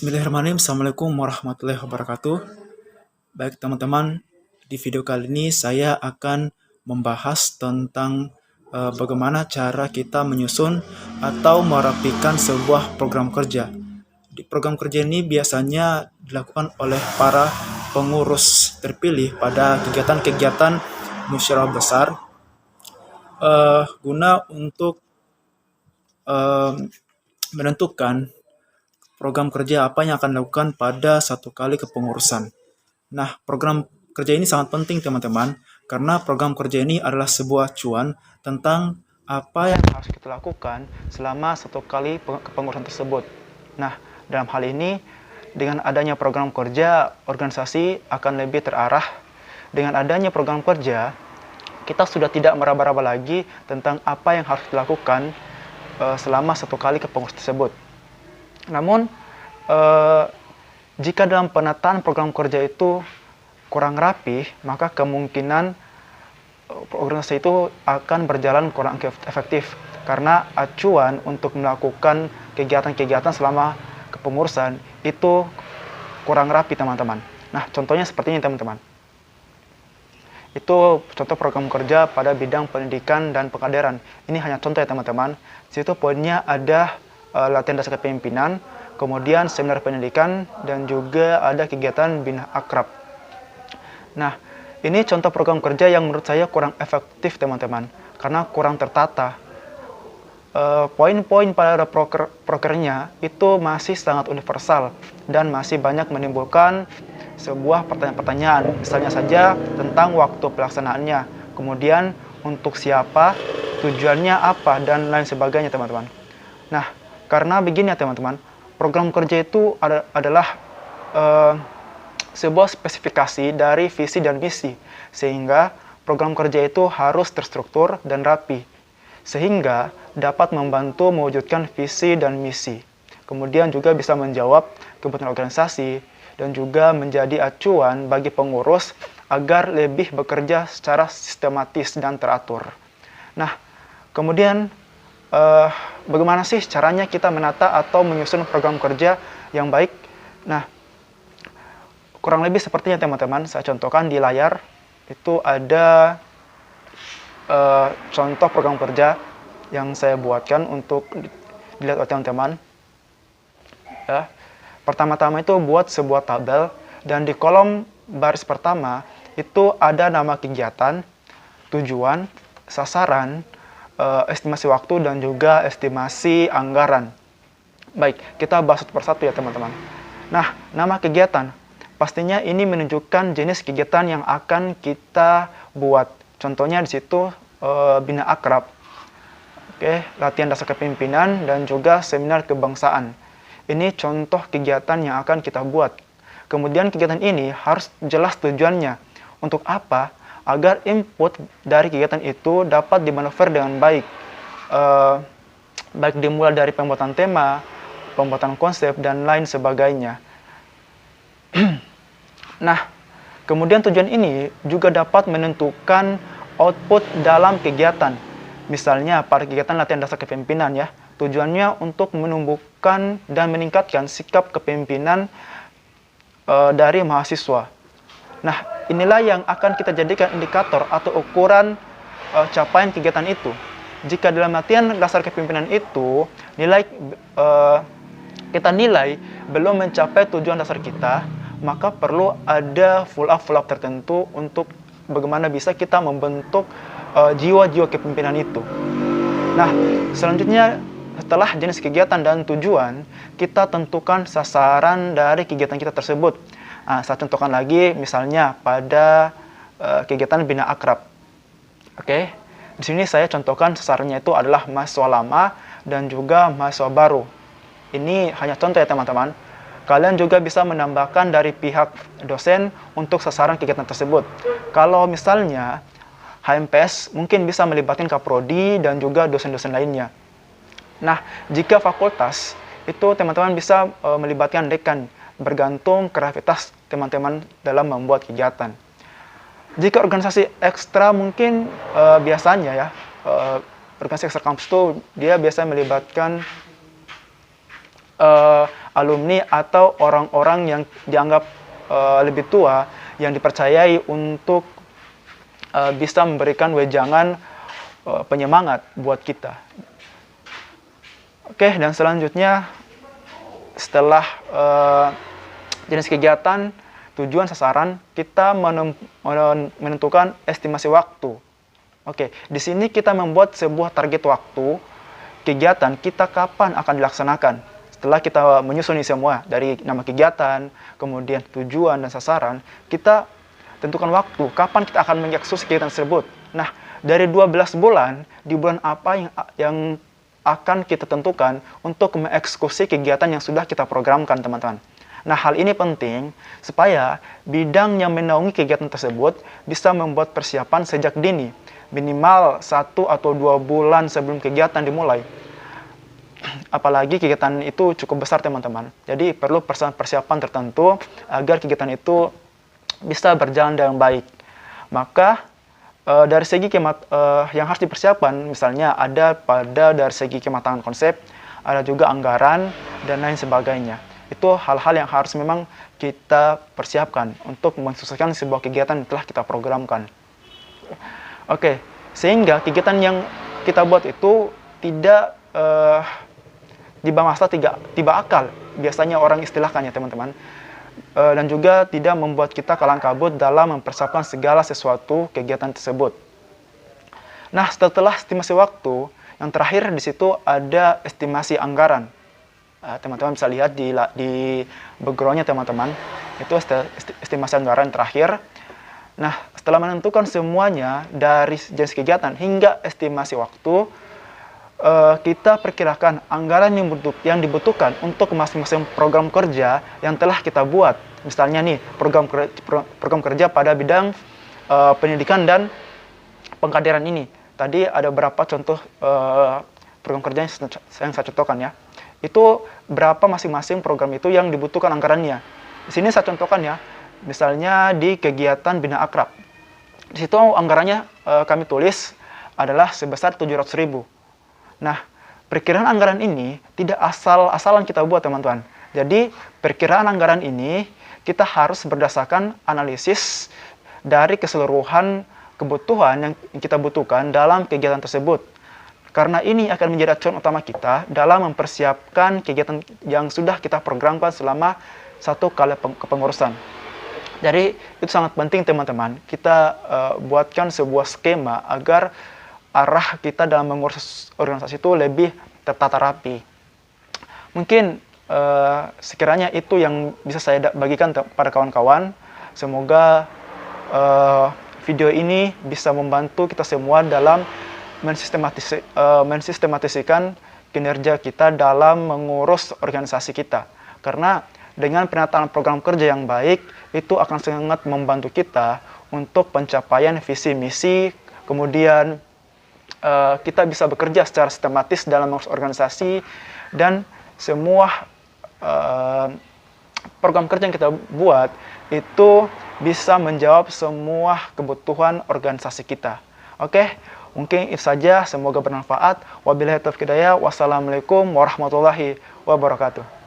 Bismillahirrahmanirrahim. Assalamualaikum warahmatullahi wabarakatuh. Baik teman-teman, di video kali ini saya akan membahas tentang bagaimana cara kita menyusun atau merapikan sebuah program kerja. Di program kerja ini biasanya dilakukan oleh para pengurus terpilih pada kegiatan-kegiatan musyawarah besar guna untuk menentukan program kerja apa yang akan dilakukan pada satu kali kepengurusan. Nah, program kerja ini sangat penting teman-teman, karena program kerja ini adalah sebuah acuan tentang apa yang harus kita lakukan selama satu kali kepengurusan tersebut. Nah, dalam hal ini, dengan adanya program kerja, organisasi akan lebih terarah. Dengan adanya program kerja, kita sudah tidak meraba-raba lagi tentang apa yang harus dilakukan selama satu kali kepengurusan tersebut. Namun, jika dalam penataan program kerja itu kurang rapi, maka kemungkinan organisasi itu akan berjalan kurang efektif. Karena acuan untuk melakukan kegiatan-kegiatan selama kepengurusan itu kurang rapi, teman-teman. Nah, contohnya seperti ini, teman-teman. Itu contoh program kerja pada bidang pendidikan dan pengkaderan. Ini hanya contoh ya, teman-teman. Di situ poinnya ada latihan dasar kepemimpinan, kemudian seminar pendidikan, dan juga ada kegiatan bina akrab. Nah, ini contoh program kerja yang menurut saya kurang efektif, teman-teman, karena kurang tertata. Poin-poin pada prokernya itu masih sangat universal dan masih banyak menimbulkan sebuah pertanyaan-pertanyaan. Misalnya saja tentang waktu pelaksanaannya, kemudian untuk siapa, tujuannya apa, dan lain sebagainya, teman-teman. Nah, karena begini ya, teman-teman, program kerja itu adalah sebuah spesifikasi dari visi dan misi, sehingga program kerja itu harus terstruktur dan rapi, sehingga dapat membantu mewujudkan visi dan misi. Kemudian juga bisa menjawab kebutuhan organisasi dan juga menjadi acuan bagi pengurus agar lebih bekerja secara sistematis dan teratur. Nah, kemudian bagaimana sih caranya kita menata atau menyusun program kerja yang baik? Nah, kurang lebih sepertinya, teman-teman, saya contohkan di layar. Itu ada contoh program kerja yang saya buatkan untuk dilihat oleh teman-teman. Ya. Pertama-tama itu buat sebuah tabel, dan di kolom baris pertama itu ada nama kegiatan, tujuan, sasaran, estimasi waktu, dan juga estimasi anggaran. Baik, kita bahas satu persatu ya, teman-teman. Nah, nama kegiatan. Pastinya ini menunjukkan jenis kegiatan yang akan kita buat. Contohnya di situ bina akrab. Oke, latihan dasar kepemimpinan dan juga seminar kebangsaan. Ini contoh kegiatan yang akan kita buat. Kemudian kegiatan ini harus jelas tujuannya. Untuk apa? Agar input dari kegiatan itu dapat dimanuver dengan baik. Baik dimulai dari pembuatan tema, pembuatan konsep, dan lain sebagainya. Nah, kemudian tujuan ini juga dapat menentukan output dalam kegiatan. Misalnya pada kegiatan latihan dasar kepemimpinan ya, tujuannya untuk menumbuhkan dan meningkatkan sikap kepemimpinan dari mahasiswa. Nah, inilah yang akan kita jadikan indikator atau ukuran capaian kegiatan itu. Jika dalam latihan dasar kepemimpinan itu kita nilai belum mencapai tujuan dasar kita, maka perlu ada follow-up tertentu untuk bagaimana bisa kita membentuk jiwa-jiwa kepemimpinan itu. Nah, selanjutnya setelah jenis kegiatan dan tujuan, kita tentukan sasaran dari kegiatan kita tersebut. Nah, saya contohkan lagi, misalnya pada kegiatan bina akrab. Oke, di sini saya contohkan sasarannya itu adalah mahasiswa lama dan juga mahasiswa baru. Ini hanya contoh ya, teman-teman. Kalian juga bisa menambahkan dari pihak dosen untuk sasaran kegiatan tersebut. Kalau misalnya HMPS mungkin bisa melibatkan kaprodi dan juga dosen-dosen lainnya. Nah, jika fakultas itu teman-teman bisa melibatkan dekan, bergantung kreativitas teman-teman dalam membuat kegiatan. Jika organisasi ekstra mungkin biasanya ya, organisasi ekstra kampus itu dia biasa melibatkan alumni atau orang-orang yang dianggap lebih tua yang dipercayai untuk bisa memberikan wejangan penyemangat buat kita. Oke, dan selanjutnya setelah jenis kegiatan, tujuan, sasaran, kita menentukan estimasi waktu. Oke, di sini kita membuat sebuah target waktu kegiatan kita kapan akan dilaksanakan. Setelah kita menyusun ini semua dari nama kegiatan, kemudian tujuan dan sasaran, kita tentukan waktu kapan kita akan mengeksekusi kegiatan tersebut. Nah, dari 12 bulan, di bulan apa yang akan kita tentukan untuk mengeksekusi kegiatan yang sudah kita programkan, teman-teman. Nah, hal ini penting supaya bidang yang menaungi kegiatan tersebut bisa membuat persiapan sejak dini, minimal 1 atau 2 bulan sebelum kegiatan dimulai. Apalagi kegiatan itu cukup besar, teman-teman. Jadi perlu persiapan tertentu agar kegiatan itu bisa berjalan dengan baik. Maka dari segi yang harus dipersiapkan, misalnya ada dari segi kematangan konsep, ada juga anggaran, dan lain sebagainya. Itu hal-hal yang harus memang kita persiapkan untuk mensukseskan sebuah kegiatan yang telah kita programkan. Oke, sehingga kegiatan yang kita buat itu tidak tiba masa tiba akal, biasanya orang istilahkannya, teman-teman. Dan juga tidak membuat kita kalang kabut dalam mempersiapkan segala sesuatu kegiatan tersebut. Nah, setelah estimasi waktu, yang terakhir di situ ada estimasi anggaran. Teman-teman bisa lihat di background-nya, teman-teman. Itu estimasi anggaran terakhir. Nah, setelah menentukan semuanya dari jenis kegiatan hingga estimasi waktu, kita perkirakan anggaran yang dibutuhkan untuk masing-masing program kerja yang telah kita buat. Misalnya nih, program kerja pada bidang pendidikan dan pengkaderan ini. Tadi ada beberapa contoh program kerja yang saya contohkan ya. Itu berapa masing-masing program itu yang dibutuhkan anggarannya. Di sini saya contohkan ya. Misalnya di kegiatan Bina Akrab. Di situ anggarannya kami tulis adalah sebesar 700.000. Nah, perkiraan anggaran ini tidak asal-asalan kita buat, teman-teman. Jadi, perkiraan anggaran ini kita harus berdasarkan analisis dari keseluruhan kebutuhan yang kita butuhkan dalam kegiatan tersebut. Karena ini akan menjadi acuan utama kita dalam mempersiapkan kegiatan yang sudah kita programkan selama satu kali kepengurusan. Jadi, itu sangat penting, teman-teman. Kita buatkan sebuah skema agar arah kita dalam mengurus organisasi itu lebih tertata rapi. Mungkin sekiranya itu yang bisa saya bagikan pada kawan-kawan. Semoga video ini bisa membantu kita semua dalam mensistematiskan kinerja kita dalam mengurus organisasi kita. Karena dengan penataan program kerja yang baik, itu akan sangat membantu kita untuk pencapaian visi misi, kemudian kita bisa bekerja secara sistematis dalam mengurus organisasi, dan semua program kerja yang kita buat itu bisa menjawab semua kebutuhan organisasi kita. Oke, mungkin itu saja. Semoga bermanfaat. Wabillahi taufiq hidayah. Wassalamualaikum warahmatullahi wabarakatuh.